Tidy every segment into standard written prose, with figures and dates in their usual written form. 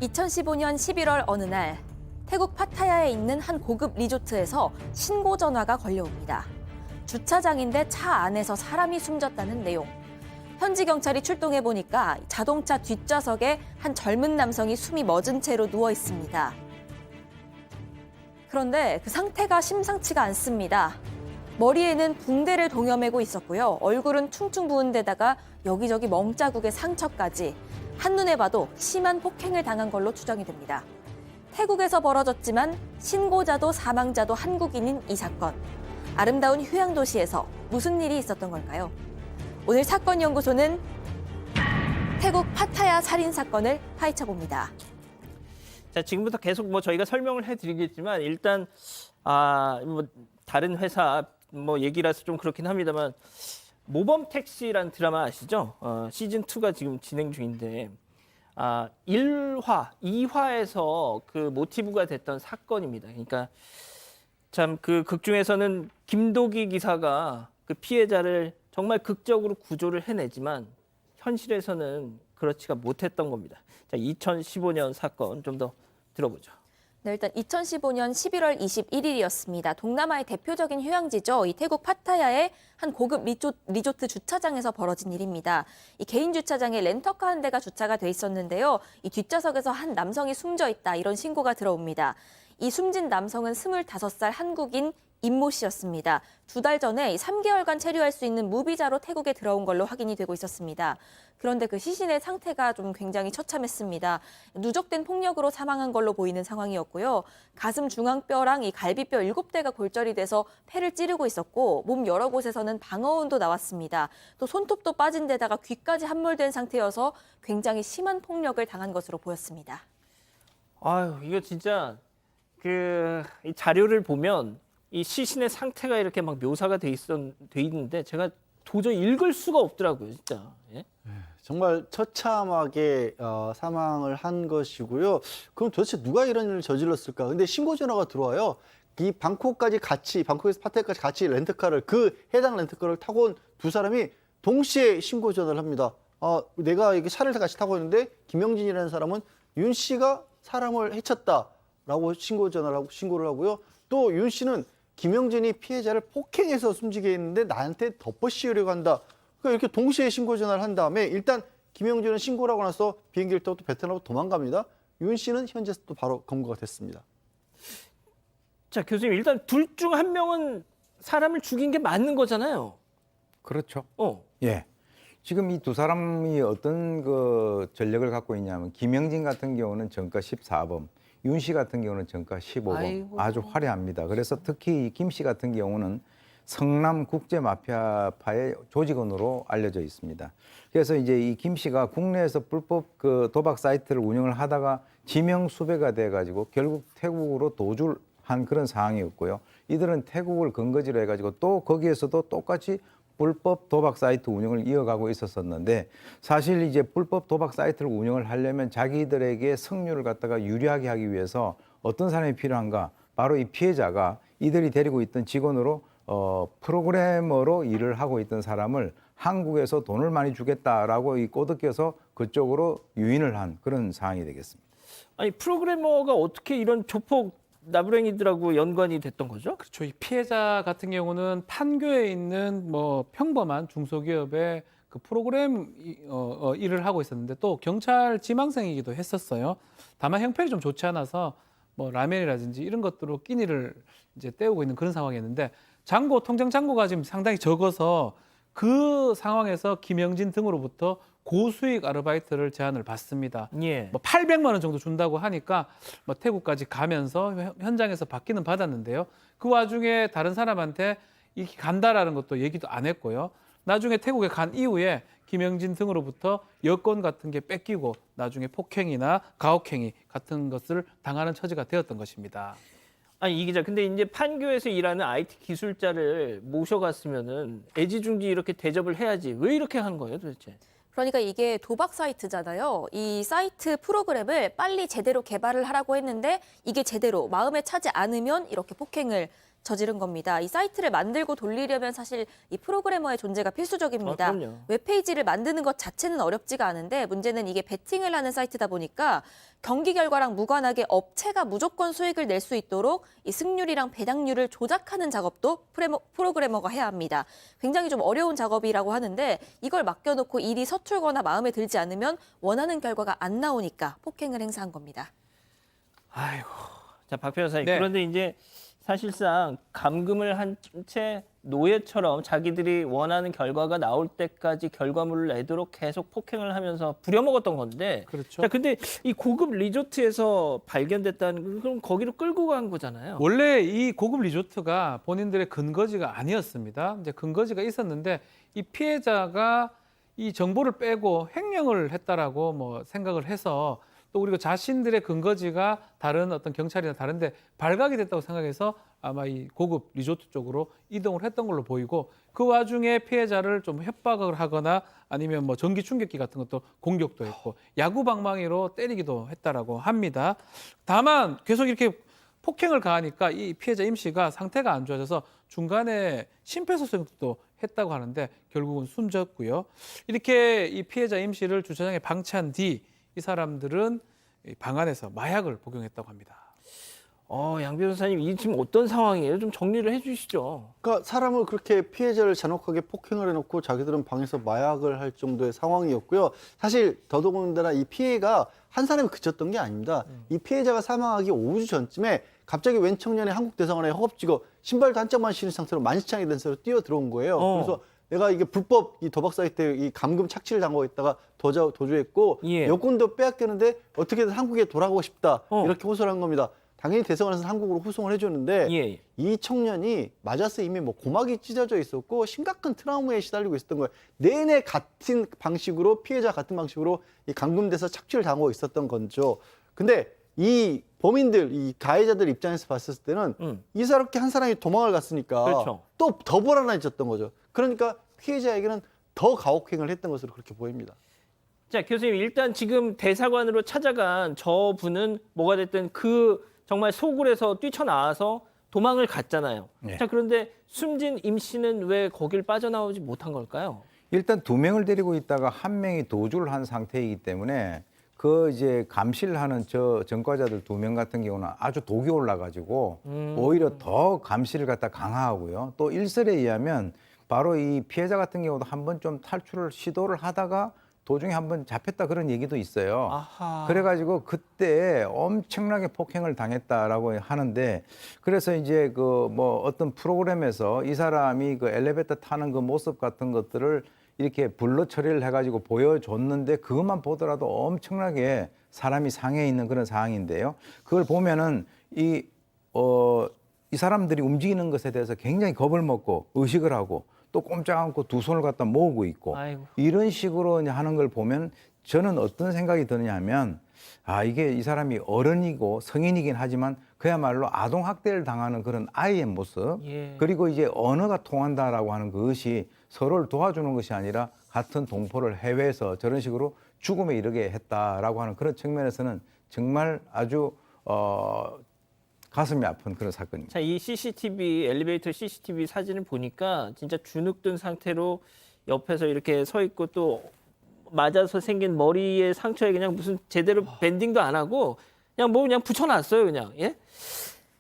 2015년 11월 어느 날 태국 파타야에 있는 한 고급 리조트에서 신고 전화가 걸려옵니다. 주차장인데 차 안에서 사람이 숨졌다는 내용. 현지 경찰이 출동해 보니까 자동차 뒷좌석에 한 젊은 남성이 숨이 멎은 채로 누워 있습니다. 그런데 그 상태가 심상치가 않습니다. 머리에는 붕대를 동여매고 있었고요. 얼굴은 퉁퉁 부은 데다가 여기저기 멍자국에 상처까지. 한눈에 봐도 심한 폭행을 당한 걸로 추정이 됩니다. 태국에서 벌어졌지만 신고자도 사망자도 한국인인 이 사건. 아름다운 휴양도시에서 무슨 일이 있었던 걸까요? 오늘 사건연구소는 태국 파타야 살인 사건을 파헤쳐봅니다. 자, 지금부터 계속 저희가 설명을 해드리겠지만 일단 다른 회사 얘기라서 좀 그렇긴 합니다만 모범 택시라는 드라마 아시죠? 시즌 2가 지금 진행 중인데 1화, 2화에서 그 모티브가 됐던 사건입니다. 그러니까 참 그 극 중에서는 김도기 기사가 그 피해자를 정말 극적으로 구조를 해내지만 현실에서는 그렇지가 못했던 겁니다. 자, 2015년 사건 좀 더 들어보죠. 네, 일단 2015년 11월 21일이었습니다. 동남아의 대표적인 휴양지죠. 이 태국 파타야의 한 고급 리조트 주차장에서 벌어진 일입니다. 이 개인 주차장에 렌터카 한 대가 주차가 돼 있었는데요. 이 뒷좌석에서 한 남성이 숨져 있다 이런 신고가 들어옵니다. 이 숨진 남성은 25살 한국인 임모 씨였습니다. 2달 전에 3개월간 체류할 수 있는 무비자로 태국에 들어온 걸로 확인이 되고 있었습니다. 그런데 그 시신의 상태가 좀 굉장히 처참했습니다. 누적된 폭력으로 사망한 걸로 보이는 상황이었고요. 가슴 중앙뼈랑 이 갈비뼈 7대가 골절이 돼서 폐를 찌르고 있었고 몸 여러 곳에서는 방어운도 나왔습니다. 또 손톱도 빠진 데다가 귀까지 함몰된 상태여서 굉장히 심한 폭력을 당한 것으로 보였습니다. 아유, 이거 진짜 이 자료를 보면 이 시신의 상태가 이렇게 막 묘사가 돼 있는데 제가 도저히 읽을 수가 없더라고요, 진짜. 예? 정말 처참하게 사망을 한 것이고요. 그럼 도대체 누가 이런 일을 저질렀을까? 근데 신고 전화가 들어와요. 이 방콕에서 파타야까지 같이 렌트카를 해당 렌트카를 타고 온 두 사람이 동시에 신고 전화를 합니다. 내가 이게 차를 같이 타고 있는데 김영진이라는 사람은 윤 씨가 사람을 해쳤다라고 신고를 하고요. 또 윤 씨는 김영진이 피해자를 폭행해서 숨지게 했는데 나한테 덮어씌우려고 한다. 그러니까 이렇게 동시에 신고 전화를 한 다음에 일단 김영진은 신고를 하고 나서 비행기를 타고 또 베트남으로 도망갑니다. 윤 씨는 현재 또 바로 검거가 됐습니다. 자, 교수님 일단 둘 중 한 명은 사람을 죽인 게 맞는 거잖아요. 그렇죠. 예. 지금 이 두 사람이 어떤 그 전력을 갖고 있냐면 김영진 같은 경우는 전과 14범, 윤 씨 같은 경우는 전과 15범. 아이고. 아주 화려합니다. 그래서 특히 김 씨 같은 경우는 성남 국제 마피아파의 조직원으로 알려져 있습니다. 그래서 이제 이 김 씨가 국내에서 불법 그 도박 사이트를 운영을 하다가 지명 수배가 돼 가지고 결국 태국으로 도주한 그런 상황이었고요. 이들은 태국을 근거지로 해 가지고 또 거기에서도 똑같이 불법 도박 사이트 운영을 이어가고 있었었는데 사실 이제 불법 도박 사이트를 운영을 하려면 자기들에게 승률을 갖다가 유리하게 하기 위해서 어떤 사람이 필요한가? 바로 이 피해자가 이들이 데리고 있던 직원으로 프로그래머로 일을 하고 있던 사람을 한국에서 돈을 많이 주겠다라고 꼬드겨서 그쪽으로 유인을 한 그런 상황이 되겠습니다. 아니, 프로그래머가 어떻게 이런 조폭 나부랭이들하고 연관이 됐던 거죠? 그렇죠. 이 피해자 같은 경우는 판교에 있는 평범한 중소기업의 그 프로그램 일을 하고 있었는데 또 경찰 지망생이기도 했었어요. 다만 형편이 좀 좋지 않아서 라면이라든지 이런 것들로 끼니를 이제 때우고 있는 그런 상황이었는데 통장 잔고가 지금 상당히 적어서 그 상황에서 김영진 등으로부터 고수익 아르바이트를 제안을 받습니다. 예. 800만 원 정도 준다고 하니까 태국까지 가면서 현장에서 받기는 받았는데요. 그 와중에 다른 사람한테 이렇게 간다라는 것도 얘기도 안 했고요. 나중에 태국에 간 이후에 김영진 등으로부터 여권 같은 게 뺏기고 나중에 폭행이나 가혹행위 같은 것을 당하는 처지가 되었던 것입니다. 아니, 이 기자, 근데 이제 판교에서 일하는 IT 기술자를 모셔갔으면은 애지중지 이렇게 대접을 해야지. 왜 이렇게 하는 거예요, 도대체? 그러니까 이게 도박 사이트잖아요. 이 사이트 프로그램을 빨리 제대로 개발을 하라고 했는데 이게 제대로 마음에 차지 않으면 이렇게 폭행을 저지른 겁니다. 이 사이트를 만들고 돌리려면 사실 이 프로그래머의 존재가 필수적입니다. 그럼요. 웹페이지를 만드는 것 자체는 어렵지가 않은데 문제는 이게 베팅을 하는 사이트다 보니까 경기 결과랑 무관하게 업체가 무조건 수익을 낼 수 있도록 이 승률이랑 배당률을 조작하는 작업도 프로그래머가 해야 합니다. 굉장히 좀 어려운 작업이라고 하는데 이걸 맡겨놓고 일이 서툴거나 마음에 들지 않으면 원하는 결과가 안 나오니까 폭행을 행사한 겁니다. 아이고. 자, 박 변호사님. 네. 그런데 이제 사실상 감금을 한 채 노예처럼 자기들이 원하는 결과가 나올 때까지 결과물을 내도록 계속 폭행을 하면서 부려먹었던 건데. 그렇죠. 자, 근데 이 고급 리조트에서 발견됐다는 건 그럼 거기로 끌고 간 거잖아요. 원래 이 고급 리조트가 본인들의 근거지가 아니었습니다. 이제 근거지가 있었는데 이 피해자가 이 정보를 빼고 횡령을 했다라고 뭐 생각을 해서 또 그리고 자신들의 근거지가 다른 어떤 경찰이나 다른데 발각이 됐다고 생각해서 아마 이 고급 리조트 쪽으로 이동을 했던 걸로 보이고 그 와중에 피해자를 좀 협박을 하거나 아니면 뭐 전기 충격기 같은 것도 공격도 했고 야구 방망이로 때리기도 했다라고 합니다. 다만 계속 이렇게 폭행을 가하니까 이 피해자 임 씨가 상태가 안 좋아져서 중간에 심폐소생도 했다고 하는데 결국은 숨졌고요. 이렇게 이 피해자 임 씨를 주차장에 방치한 뒤 이 사람들은 방 안에서 마약을 복용했다고 합니다. 양 변호사님, 이 지금 어떤 상황이에요? 좀 정리를 해주시죠. 그러니까 사람을 그렇게 피해자를 잔혹하게 폭행을 해놓고 자기들은 방에서 마약을 할 정도의 상황이었고요. 사실 더더군다나 이 피해가 한 사람이 그쳤던 게 아닙니다. 이 피해자가 사망하기 5주 전쯤에 갑자기 웬 청년이 한국 대사관에 허겁지겁 신발도 한 짝만 신은 상태로 만시창이 된 채로 뛰어 들어온 거예요. 그래서 내가 이게 불법 이 도박 사이트에 이 감금 착취를 당하고 있다가 도주했고 예. 여권도 빼앗겼는데 어떻게든 한국에 돌아가고 싶다 이렇게 호소를 한 겁니다. 당연히 대사관에서 한국으로 후송을 해줬는데 예. 이 청년이 맞아서 이미 뭐 고막이 찢어져 있었고 심각한 트라우마에 시달리고 있었던 거예요. 내내 같은 방식으로 피해자 같은 방식으로 이 감금돼서 착취를 당하고 있었던 거죠. 근데 이 범인들, 이 가해자들 입장에서 봤을 때는 이사롭게 한 사람이 도망을 갔으니까 그렇죠. 또 더 불안해졌던 거죠. 그러니까 피해자에게는 더 가혹행을 했던 것으로 그렇게 보입니다. 자, 교수님, 일단 지금 대사관으로 찾아간 저분은 뭐가 됐든 그 정말 소굴에서 뛰쳐나와서 도망을 갔잖아요. 네. 자, 그런데 숨진 임 씨는 왜 거길 빠져나오지 못한 걸까요? 일단 2명을 데리고 있다가 1명이 도주를 한 상태이기 때문에 그 이제 감시를 하는 저 전과자들 2명 같은 경우는 아주 독이 올라가지고 오히려 더 감시를 갖다 강화하고요. 또 일설에 의하면 바로 이 피해자 같은 경우도 한번 좀 탈출을 시도를 하다가 도중에 한번 잡혔다 그런 얘기도 있어요. 아하. 그래가지고 그때 엄청나게 폭행을 당했다라고 하는데 그래서 이제 그 뭐 어떤 프로그램에서 이 사람이 그 엘리베이터 타는 그 모습 같은 것들을 이렇게 블러 처리를 해가지고 보여줬는데 그것만 보더라도 엄청나게 사람이 상해 있는 그런 상황인데요. 그걸 보면은 이 사람들이 움직이는 것에 대해서 굉장히 겁을 먹고 의식을 하고 또 꼼짝 않고 두 손을 갖다 모으고 있고 아이고. 이런 식으로 이제 하는 걸 보면 저는 어떤 생각이 드느냐 하면 이게 이 사람이 어른이고 성인이긴 하지만 그야말로 아동학대를 당하는 그런 아이의 모습 예. 그리고 이제 언어가 통한다라고 하는 그것이 서로를 도와주는 것이 아니라 같은 동포를 해외에서 저런 식으로 죽음에 이르게 했다라고 하는 그런 측면에서는 정말 아주 가슴이 아픈 그런 사건입니다. 자, 이 CCTV, 엘리베이터 CCTV 사진을 보니까 진짜 주눅든 상태로 옆에서 이렇게 서 있고 또 맞아서 생긴 머리에 상처에 그냥 무슨 제대로 밴딩도 안 하고 그냥 붙여놨어요, 그냥. 예?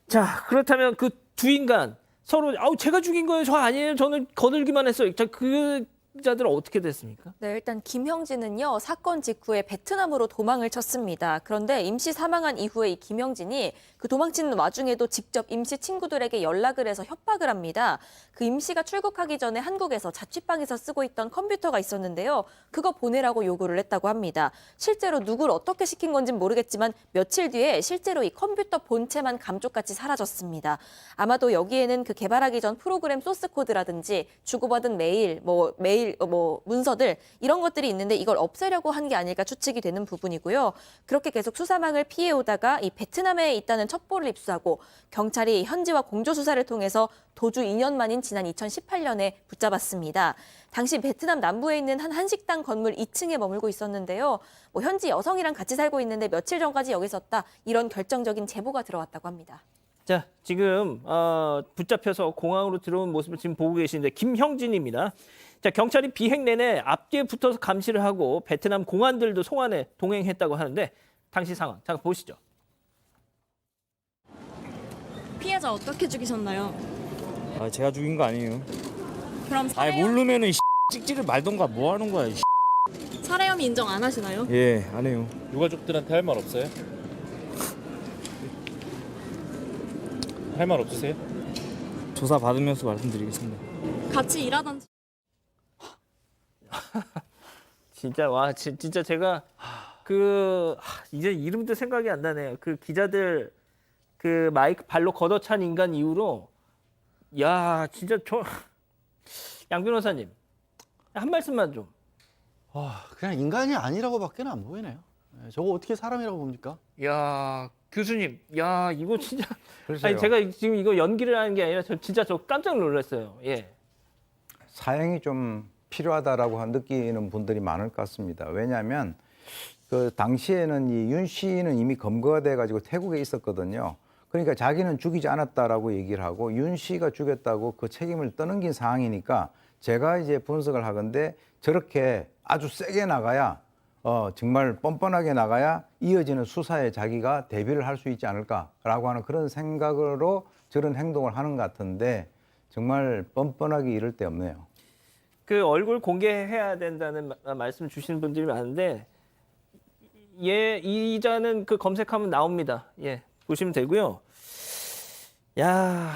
자, 그렇다면 그 두 인간 서로 제가 죽인 거예요, 저 아니에요, 저는 거들기만 했어요. 자, 그 자들은 어떻게 됐습니까? 네, 일단 김형진은요, 사건 직후에 베트남으로 도망을 쳤습니다. 그런데 임 씨 사망한 이후에 이 김형진이 그 도망치는 와중에도 직접 임 씨 친구들에게 연락을 해서 협박을 합니다. 그 임 씨가 출국하기 전에 한국에서 자취방에서 쓰고 있던 컴퓨터가 있었는데요. 그거 보내라고 요구를 했다고 합니다. 실제로 누구를 어떻게 시킨 건지는 모르겠지만 며칠 뒤에 실제로 이 컴퓨터 본체만 감쪽같이 사라졌습니다. 아마도 여기에는 그 개발하기 전 프로그램 소스 코드라든지 주고받은 메일, 문서들 이런 것들이 있는데 이걸 없애려고 한 게 아닐까 추측이 되는 부분이고요. 그렇게 계속 수사망을 피해오다가 이 베트남에 있다는 첩보를 입수하고 경찰이 현지와 공조 수사를 통해서 도주 2년 만인 지난 2018년에 붙잡았습니다. 당시 베트남 남부에 있는 한 한식당 건물 2층에 머물고 있었는데요. 현지 여성이랑 같이 살고 있는데 며칠 전까지 여기 있었다. 이런 결정적인 제보가 들어왔다고 합니다. 자, 지금 붙잡혀서 공항으로 들어온 모습을 지금 보고 계시는데 김형진입니다. 자, 경찰이 비행 내내 앞뒤에 붙어서 감시를 하고 베트남 공안들도 송환에 동행했다고 하는데 당시 상황 잠깐 보시죠. 피해자 어떻게 죽이셨나요? 아, 제가 죽인 거 아니에요. 그럼 아니 살해혐, 모르면은 찍지를 말던가 뭐 하는 거야. 살해혐의 인정 안 하시나요? 예, 안 해요. 유가족들한테 할 말 없어요? 할 말 없으세요? 조사 받으면서 말씀드리겠습니다. 같이 일하던 진짜 와 진짜 제가 이제 이름도 생각이 안 나네요. 그 기자들 그 마이크 발로 걷어찬 인간 이후로 야 진짜 양 변호사님 한 말씀만 좀. 그냥 인간이 아니라고밖에 안 보이네요. 저거 어떻게 사람이라고 봅니까? 야 교수님 야 이거 진짜 글쎄요. 아니 제가 지금 이거 연기를 하는 게 아니라 진짜 깜짝 놀랐어요. 예. 사형이 좀 필요하다라고 느끼는 분들이 많을 것 같습니다. 왜냐하면 그 당시에는 이 윤 씨는 이미 검거가 돼가지고 태국에 있었거든요. 그러니까 자기는 죽이지 않았다라고 얘기를 하고 윤 씨가 죽였다고 그 책임을 떠넘긴 상황이니까 제가 이제 분석을 하건데 저렇게 아주 세게 나가야 정말 뻔뻔하게 나가야 이어지는 수사에 자기가 대비를 할 수 있지 않을까라고 하는 그런 생각으로 저런 행동을 하는 것 같은데 정말 뻔뻔하게 이럴 데 없네요. 그 얼굴 공개해야 된다는 말씀 주시는 분들이 많은데 예, 이 기자는 그 검색하면 나옵니다. 예, 보시면 되고요. 야,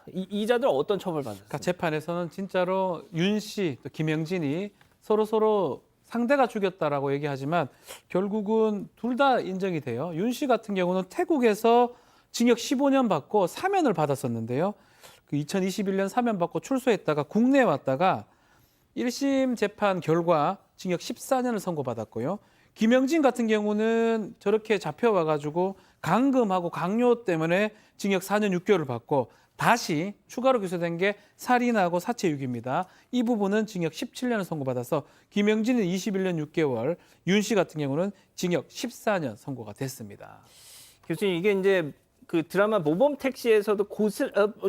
이 기자들 어떤 처벌 받았어요? 그러니까 재판에서는 진짜로 윤 씨, 또 김영진이 서로 상대가 죽였다라고 얘기하지만 결국은 둘 다 인정이 돼요. 윤 씨 같은 경우는 태국에서 징역 15년 받고 사면을 받았었는데요. 그 2021년 사면 받고 출소했다가 국내에 왔다가 1심 재판 결과 징역 14년을 선고받았고요. 김영진 같은 경우는 저렇게 잡혀와가지고 감금하고 강요 때문에 징역 4년 6개월을 받고 다시 추가로 기소된 게 살인하고 사체유기입니다. 이 부분은 징역 17년을 선고받아서 김영진은 21년 6개월, 윤 씨 같은 경우는 징역 14년 선고가 됐습니다. 교수님 이게 이제 그 드라마 모범 택시에서도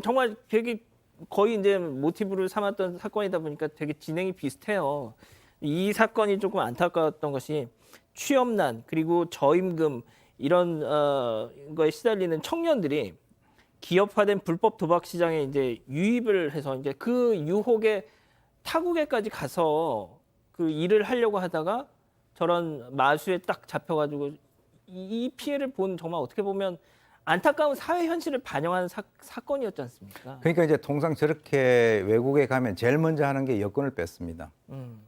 정말 되게 거의 이제 모티브를 삼았던 사건이다 보니까 되게 진행이 비슷해요. 이 사건이 조금 안타까웠던 것이 취업난 그리고 저임금 이런 거에 시달리는 청년들이 기업화된 불법 도박 시장에 이제 유입을 해서 이제 그 유혹에 타국에까지 가서 그 일을 하려고 하다가 저런 마수에 딱 잡혀가지고 이 피해를 본 정말 어떻게 보면 안타까운 사회 현실을 반영하는 사건이었지 않습니까? 그러니까 이제 통상 저렇게 외국에 가면 제일 먼저 하는 게 여권을 뺐습니다.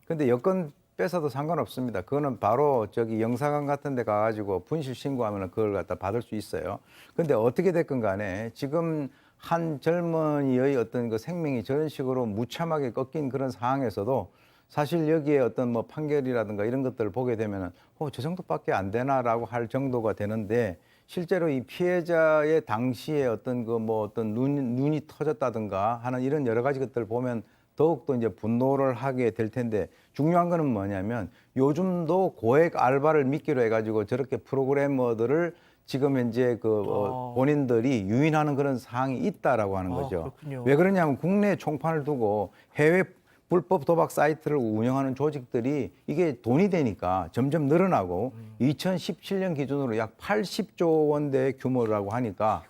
근데 여권 뺏어도 상관없습니다. 그거는 바로 저기 영사관 같은 데 가가지고 분실 신고하면 그걸 갖다 받을 수 있어요. 근데 어떻게 됐건 간에 지금 한 젊은이의 어떤 그 생명이 저런 식으로 무참하게 꺾인 그런 상황에서도 사실 여기에 어떤 뭐 판결이라든가 이런 것들을 보게 되면은 저 정도밖에 안 되나라고 할 정도가 되는데 실제로 이 피해자의 당시에 어떤 그 뭐 어떤 눈이 터졌다든가 하는 이런 여러 가지 것들을 보면 더욱더 이제 분노를 하게 될 텐데 중요한 거는 뭐냐면 요즘도 고액 알바를 미끼로 해가지고 저렇게 프로그래머들을 지금 현재 본인들이 유인하는 그런 상황이 있다라고 하는 거죠. 그렇군요. 왜 그러냐면 국내에 총판을 두고 해외 불법 도박 사이트를 운영하는 조직들이 이게 돈이 되니까 점점 늘어나고 2017년 기준으로 약 80조 원대 규모라고 하니까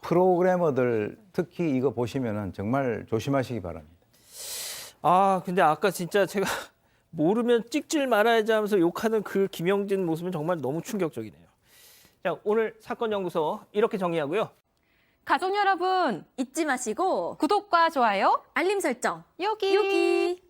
프로그래머들 특히 이거 보시면은 정말 조심하시기 바랍니다. 근데 아까 진짜 제가 모르면 찍질 말아야지 하면서 욕하는 그 김영진 모습은 정말 너무 충격적이네요. 자, 오늘 사건 연구소 이렇게 정리하고요. 가족 여러분 잊지 마시고 구독과 좋아요, 알림 설정 여기. 여기.